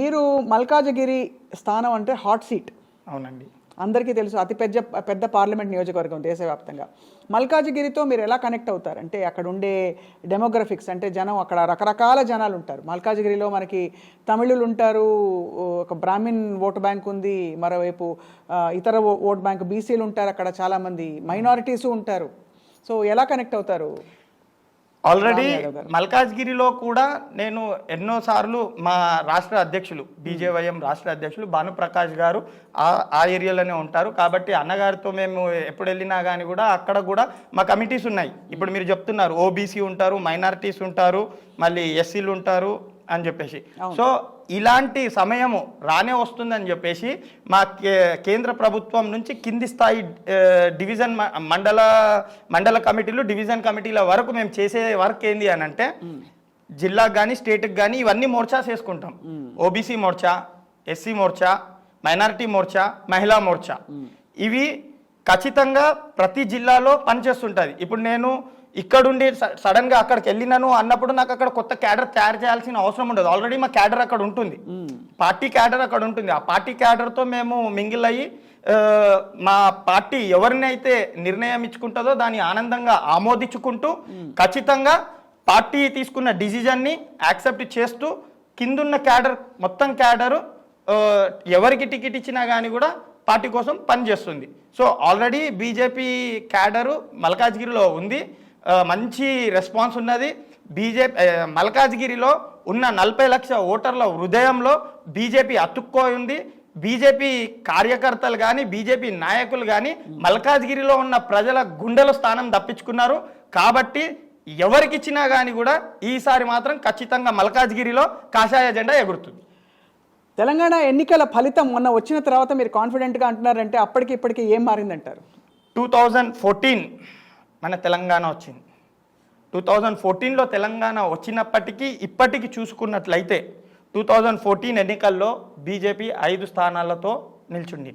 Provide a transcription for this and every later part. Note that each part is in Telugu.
మీరు మల్కాజగిరి స్థానం అంటే హాట్ సీట్. అవునండి, అందరికీ తెలుసు, అతి పెద్ద పార్లమెంట్ నియోజకవర్గం దేశవ్యాప్తంగా. మల్కాజిగిరితో మీరు ఎలా కనెక్ట్ అవుతారు? అంటే అక్కడ ఉండే డెమోగ్రఫిక్స్, అంటే జనం అక్కడ రకరకాల జనాలు ఉంటారు. మల్కాజిగిరిలో మనకి తమిళులు ఉంటారు, ఒక బ్రాహ్మిన్ ఓటు బ్యాంక్ ఉంది, మరోవైపు ఇతర ఓట్ బ్యాంక్ బీసీలు ఉంటారు, అక్కడ చాలామంది మైనారిటీసు ఉంటారు. సో ఎలా కనెక్ట్ అవుతారు? ఆల్రెడీ మల్కాజ్గిరిలో కూడా నేను ఎన్నోసార్లు మా రాష్ట్ర అధ్యక్షులు బీజేవైఎం రాష్ట్ర అధ్యక్షులు భానుప్రకాష్ గారు ఆ ఏరియాలోనే ఉంటారు. కాబట్టి అన్నగారితో మేము ఎప్పుడు వెళ్ళినా కానీ కూడా అక్కడ కూడా మా కమిటీస్ ఉన్నాయి. ఇప్పుడు మీరు చెప్తున్నారు ఓబీసీ ఉంటారు, మైనారిటీస్ ఉంటారు, మళ్ళీ ఎస్సీలు ఉంటారు అని చెప్పేసి. సో ఇలాంటి సమయము రానే వస్తుందని చెప్పేసి మా కేంద్ర ప్రభుత్వం నుంచి కింది స్థాయి డివిజన్ మండల కమిటీలు, డివిజన్ కమిటీల వరకు మేము చేసే వర్క్ ఏంది అని అంటే, జిల్లాకు కానీ స్టేట్కి కానీ ఇవన్నీ మోర్చాస్ వేసుకుంటాం. OBC Morcha, SC Morcha, minority Morcha, మహిళా మోర్చా, ఇవి ఖచ్చితంగా ప్రతి జిల్లాలో పనిచేస్తుంటుంది. ఇప్పుడు నేను ఇక్కడుండి సడన్గా అక్కడికి వెళ్ళినాను అన్నప్పుడు నాకు అక్కడ కొత్త క్యాడర్ తయారు చేయాల్సిన అవసరం ఉండదు. ఆల్రెడీ మా క్యాడర్ అక్కడ ఉంటుంది, పార్టీ క్యాడర్ అక్కడ ఉంటుంది. ఆ పార్టీ క్యాడర్తో మేము మింగిల్ అయ్యి మా పార్టీ ఎవరిని అయితే నిర్ణయం ఇచ్చుకుంటుందో దాన్ని ఆనందంగా ఆమోదించుకుంటూ ఖచ్చితంగా పార్టీ తీసుకున్న డిసిజన్ని యాక్సెప్ట్ చేస్తూ కిందున్న క్యాడర్ మొత్తం క్యాడరు ఎవరికి టికెట్ ఇచ్చినా కానీ కూడా పార్టీ కోసం పనిచేస్తుంది. సో ఆల్రెడీ బీజేపీ క్యాడరు మల్కాజ్గిరిలో ఉంది, మంచి రెస్పాన్స్ ఉన్నది. మల్కాజ్గిరిలో ఉన్న 40 లక్షల ఓటర్ల హృదయంలో బీజేపీ అతుక్కోయి ఉంది. బీజేపీ కార్యకర్తలు కానీ బీజేపీ నాయకులు కానీ మల్కాజ్గిరిలో ఉన్న ప్రజల గుండెల స్థానం దప్పించుకున్నారు. కాబట్టి ఎవరికి ఇచ్చినా కానీ కూడా ఈసారి మాత్రం ఖచ్చితంగా మల్కాజ్గిరిలో కాషాయ జెండా ఎగురుతుంది. తెలంగాణ ఎన్నికల ఫలితం మొన్న వచ్చిన తర్వాత మీరు కాన్ఫిడెంట్గా అంటున్నారంటే అప్పటికి ఇప్పటికీ ఏం మారిందంటారు? 2014 మన తెలంగాణ వచ్చింది. 2014లో తెలంగాణ వచ్చినప్పటికీ ఇప్పటికి చూసుకున్నట్లయితే 2014 ఎన్నికల్లో బీజేపీ 5 స్థానాలతో నిల్చుంది.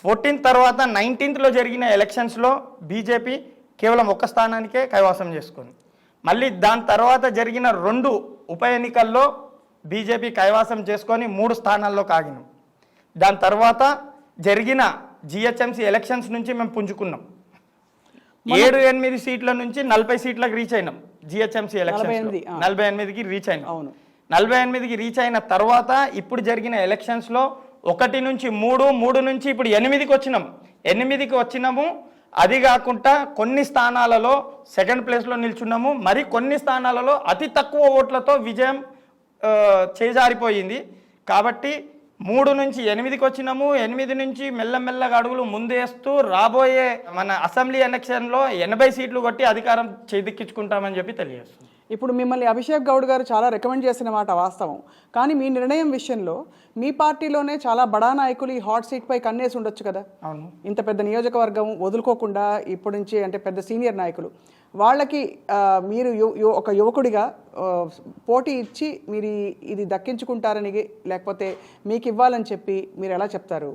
14 తర్వాత 19లో జరిగిన ఎలక్షన్స్లో బీజేపీ కేవలం 1 స్థానానికే కైవసం చేసుకుంది. మళ్ళీ దాని తర్వాత జరిగిన 2 ఉప ఎన్నికల్లో బీజేపీ కైవసం చేసుకొని 3 స్థానాల్లో కాగినాం. దాని తర్వాత జరిగిన జిహెచ్ఎంసీ ఎలక్షన్స్ నుంచి మేము పుంజుకున్నాం. 7-8 సీట్ల నుంచి 40 సీట్లకు రీచ్ అయినాం. జిహెచ్ఎంసీ ఎలక్షన్స్ 48కి రీచ్ అయినాం. 48కి రీచ్ అయిన తర్వాత ఇప్పుడు జరిగిన ఎలక్షన్స్లో 1 నుంచి 3, 3 నుంచి ఇప్పుడు 8కి వచ్చినాం. 8కి వచ్చినాము. అది కాకుండా కొన్ని స్థానాలలో సెకండ్ ప్లేస్లో నిల్చున్నాము. మరి కొన్ని స్థానాలలో అతి తక్కువ ఓట్లతో విజయం చేజారిపోయింది. కాబట్టి 3 నుంచి 8కి వచ్చినాము. 8 నుంచి మెల్లమెల్లగా అడుగులు ముందేస్తూ రాబోయే మన అసెంబ్లీ ఎలక్షన్లో 80 సీట్లు కొట్టి అధికారం చేదిక్కించుకుంటామని చెప్పి తెలియజేస్తుంది. ఇప్పుడు మిమ్మల్ని అభిషేక్ గౌడ్ గారు చాలా రికమెండ్ చేసిన మాట వాస్తవం. కానీ మీ నిర్ణయం విషయంలో మీ పార్టీలోనే చాలా బడా నాయకులు ఈ హాట్ సీట్పై కన్నేసి ఉండొచ్చు కదా. అవును, ఇంత పెద్ద నియోజకవర్గం వదులుకోకుండా ఇప్పటి నుంచి, అంటే పెద్ద సీనియర్ నాయకులు వాళ్ళకి మీరు ఒక యువకుడిగా పోటీ ఇచ్చి మీరు ఇది దక్కించుకుంటారని, లేకపోతే మీకు ఇవ్వాలని చెప్పి మీరు ఎలా చెప్తారు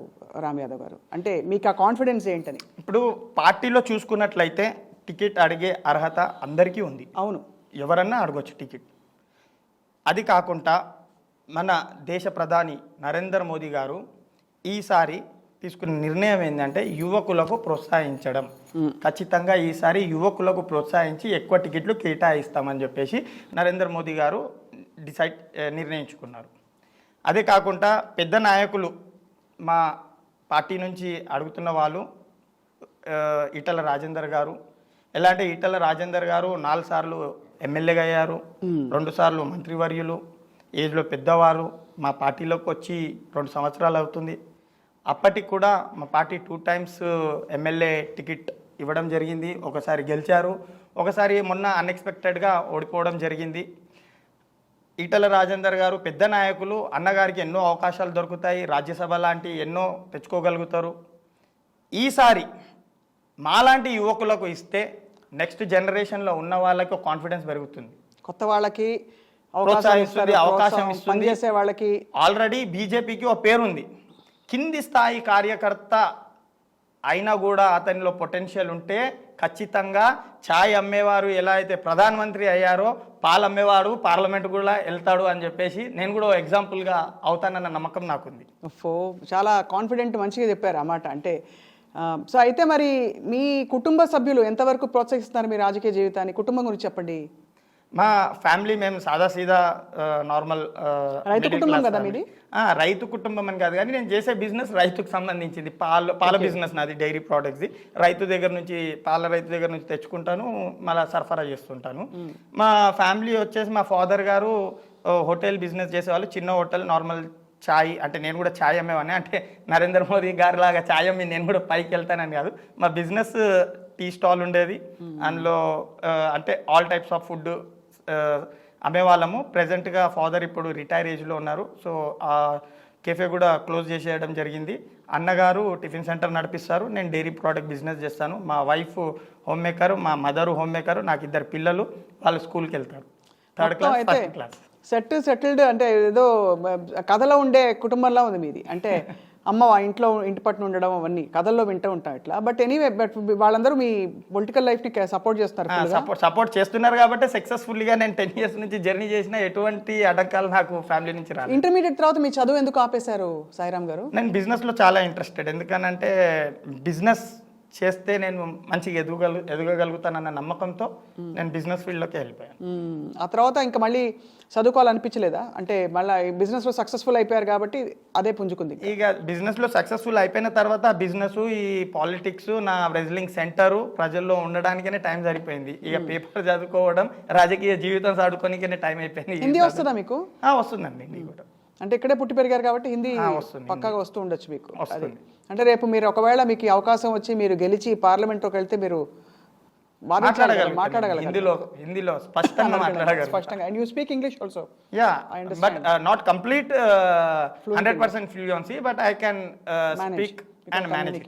రామ్ యాదవ్ గారు? అంటే మీకు ఆ కాన్ఫిడెన్స్ ఏంటని? ఇప్పుడు పార్టీలో చూసుకున్నట్లయితే టికెట్ అడిగే అర్హత అందరికీ ఉంది. అవును, ఎవరన్నా అడగొచ్చు టికెట్. అది కాకుండా మన దేశ ప్రధాని నరేంద్ర మోదీ గారు ఈసారి తీసుకున్న నిర్ణయం ఏంటంటే యువకులకు ప్రోత్సహించడం. ఖచ్చితంగా ఈసారి యువకులకు ప్రోత్సహించి ఎక్కువ టికెట్లు కేటాయిస్తామని చెప్పేసి నరేంద్ర మోదీ గారు నిర్ణయించుకున్నారు. అదే కాకుండా పెద్ద నాయకులు మా పార్టీ నుంచి అడుగుతున్న వాళ్ళు ఈటల రాజేందర్ గారు. ఎలా అంటే ఈటల రాజేందర్ గారు 4 సార్లు ఎమ్మెల్యేగా అయ్యారు, 2 సార్లు మంత్రివర్యులు, ఏజ్లో పెద్దవారు. మా పార్టీలోకి వచ్చి 2 సంవత్సరాలు అవుతుంది. అప్పటికి కూడా మా పార్టీ 2 టైమ్స్ ఎమ్మెల్యే టికెట్ ఇవ్వడం జరిగింది. ఒకసారి గెలిచారు, ఒకసారి మొన్న అన్ఎక్స్పెక్టెడ్గా ఓడిపోవడం జరిగింది. ఈటల రాజేందర్ గారు పెద్ద నాయకులు, అన్నగారికి ఎన్నో అవకాశాలు దొరుకుతాయి, రాజ్యసభ లాంటి ఎన్నో తెచ్చుకోగలుగుతారు. ఈసారి మాలాంటి యువకులకు ఇస్తే నెక్స్ట్ జనరేషన్లో ఉన్న వాళ్ళకి కాన్ఫిడెన్స్ పెరుగుతుంది, కొత్త వాళ్ళకి అవకాశం ఇస్తుంది. పనిచేసే వాళ్ళకి ఆల్రెడీ బీజేపీకి ఒక పేరుంది. కింది స్థాయి కార్యకర్త అయినా కూడా అతనిలో పొటెన్షియల్ ఉంటే ఖచ్చితంగా ఛాయ్ అమ్మేవారు ఎలా అయితే ప్రధానమంత్రి అయ్యారో పాలు అమ్మేవాడు పార్లమెంట్ కూడా వెళ్తాడు అని చెప్పేసి నేను కూడా ఎగ్జాంపుల్గా అవుతానన్న నమ్మకం నాకుంది. చాలా కాన్ఫిడెంట్, మంచిగా చెప్పారు అన్నమాట. అంటే సో అయితే మరి మీ కుటుంబ సభ్యులు ఎంతవరకు ప్రోత్సహిస్తున్నారు మీ రాజకీయ జీవితాన్ని? కుటుంబం గురించి చెప్పండి. మా ఫ్యామిలీ మేము సాదాసీదా నార్మల్ రైతు కుటుంబం కదా మీది? రైతు కుటుంబం అని కాదు, కానీ నేను చేసే బిజినెస్ రైతుకు సంబంధించింది. పాల బిజినెస్ నాది, డైరీ ప్రోడక్ట్స్ది. రైతు దగ్గర నుంచి రైతు దగ్గర నుంచి తెచ్చుకుంటాను, మళ్ళీ సరఫరా చేస్తుంటాను. మా ఫ్యామిలీ వచ్చేసి మా ఫాదర్ గారు హోటల్ బిజినెస్ చేసేవాళ్ళు, చిన్న హోటల్, నార్మల్ ఛాయ్. అంటే నేను కూడా ఛాయ్ అమ్మేవాడిని. అంటే నరేంద్ర మోదీ గారి లాగా ఛాయ్ అమ్మి నేను కూడా పైకి వెళ్తానని కాదు. మా బిజినెస్ టీ స్టాల్ ఉండేది, అందులో అంటే ఆల్ టైప్స్ ఆఫ్ ఫుడ్ అమ్మేవాళ్ళము. ప్రజెంట్గా ఫాదర్ ఇప్పుడు రిటైర్ ఏజ్లో ఉన్నారు, సో ఆ కెఫే కూడా క్లోజ్ చేసేయడం జరిగింది. అన్నగారు టిఫిన్ సెంటర్ నడిపిస్తారు, నేను డైరీ ప్రోడక్ట్ బిజినెస్ చేస్తాను. మా వైఫ్ హోమ్ మేకరు, మా మదరు హోమ్ మేకరు, నాకు 2 పిల్లలు, వాళ్ళు స్కూల్కి వెళ్తారు. 3rd class, 1st class. Settled అంటే ఏదో కథలో ఉండే కుటుంబంలో ఉంది మీది. అంటే అమ్మ ఇంటి పట్టున ఉండడం అవన్నీ కథల్లో వింటూ ఉంటాం ఇట్లా. బట్ ఎనీవే, బట్ వాళ్ళందరూ మీ పొలిటికల్ లైఫ్ని సపోర్ట్ చేస్తున్నారు. సపోర్ట్ చేస్తున్నారు కాబట్టి సక్సెస్ఫుల్గా నేను 10 years నుంచి జర్నీ చేసిన ఎటువంటి అడ్డంకాలు నాకు ఫ్యామిలీ నుంచి రాలేదు. ఇంటర్మీడియట్ తర్వాత మీ చదువు ఎందుకు ఆపేశారు సాయిరామ్ గారు? నేను బిజినెస్లో చాలా ఇంట్రెస్టెడ్. ఎందుకనంటే బిజినెస్ చేస్తే నేను మంచిగా ఎదగగలుగుతానన్న నమ్మకంతో నేను బిజినెస్ ఫీల్డ్లోకి వెళ్ళిపోయాను. ఆ తర్వాత ఇంకా మళ్ళీ చదువుకోవాలనిపించలేదా? అంటే మళ్ళీ బిజినెస్లో సక్సెస్ఫుల్ అయిపోయారు కాబట్టి అదే పుంజుకుంది. ఇక బిజినెస్లో సక్సెస్ఫుల్ అయిపోయిన తర్వాత బిజినెస్, ఈ పాలిటిక్స్, నా రెజ్లింగ్ సెంటరు ప్రజల్లో ఉండడానికనే టైం సరిపోయింది. ఇక పేపర్ చదువుకోవడం, రాజకీయ జీవితం చదువుకోనికనే టైం అయిపోయింది. హిందీ వస్తుందా మీకు? వస్తుందండి హిందీ కూడా. అంటే ఇక్కడే పుట్టి పెరిగారు కాబట్టి హిందీ పక్కాగా వస్తూ ఉండొచ్చు మీకు. అంటే రేపు మీరు ఒకవేళ మీకు అవకాశం వచ్చి మీరు గెలిచి పార్లమెంట్లోకి వెళ్తే మీరు మాట్లాడగలరు హిందీలో స్పష్టంగా మాట్లాడగలరు. స్పష్టంగా. And you speak English also? Yeah, but not complete 100% fluency, but I can speak and manage.